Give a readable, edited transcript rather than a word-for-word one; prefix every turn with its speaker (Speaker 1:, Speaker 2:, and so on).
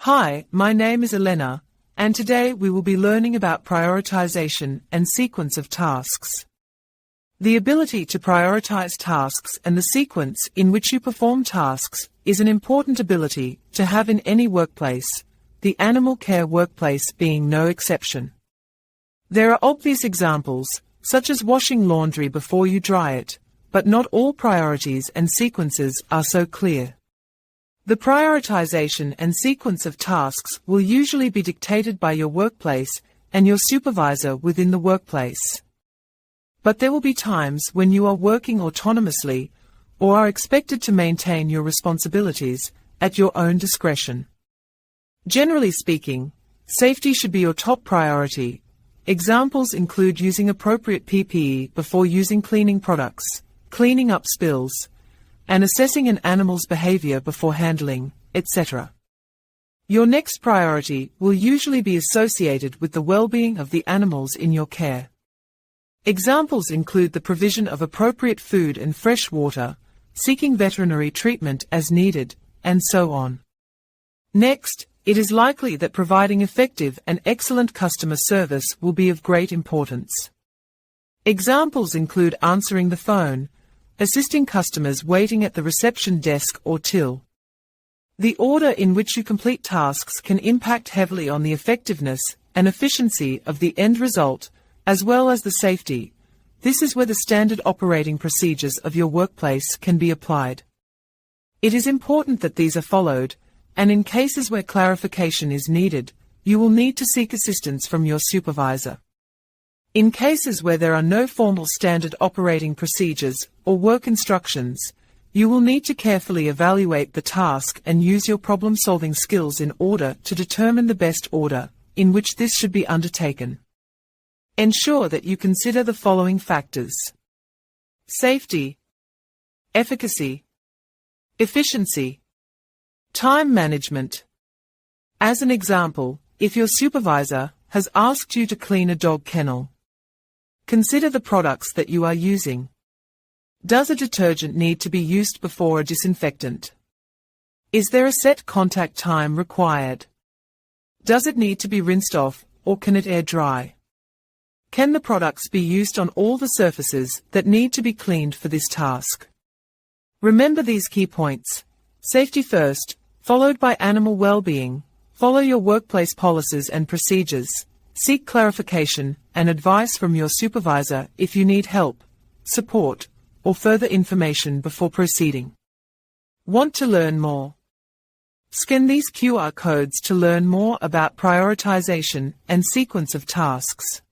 Speaker 1: Hi, my name is Elena, and today we will be learning about prioritization and sequence of tasks. The ability to prioritize tasks and the sequence in which you perform tasks is an important ability to have in any workplace, the animal care workplace being no exception. There are obvious examples, such as washing laundry before you dry it, but not all priorities and sequences are so clear. The prioritization and sequence of tasks will usually be dictated by your workplace and your supervisor within the workplace. But there will be times when you are working autonomously or are expected to maintain your responsibilities at your own discretion. Generally speaking, safety should be your top priority. Examples include using appropriate PPE before using cleaning products, cleaning up spills, and assessing an animal's behavior before handling, etc. Your next priority will usually be associated with the well-being of the animals in your care. Examples include the provision of appropriate food and fresh water, seeking veterinary treatment as needed, and so on. Next, it is likely that providing effective and excellent customer service will be of great importance. Examples include answering the phone, assisting customers waiting at the reception desk or till. The order in which you complete tasks can impact heavily on the effectiveness and efficiency of the end result, as well as the safety. This is where the standard operating procedures of your workplace can be applied. It is important that these are followed, and in cases where clarification is needed, you will need to seek assistance from your supervisor. In cases where there are no formal standard operating procedures or work instructions, you will need to carefully evaluate the task and use your problem-solving skills in order to determine the best order in which this should be undertaken. Ensure that you consider the following factors: safety, efficacy, efficiency, time management. As an example, if your supervisor has asked you to clean a dog kennel, consider the products that you are using. Does a detergent need to be used before a disinfectant? Is there a set contact time required? Does it need to be rinsed off, or can it air dry? Can the products be used on all the surfaces that need to be cleaned for this task? Remember these key points: safety first, followed by animal well-being. Follow your workplace policies and procedures. Seek clarification and advice from your supervisor if you need help, support, or further information before proceeding. Want to learn more? Scan these QR codes to learn more about prioritization and sequence of tasks.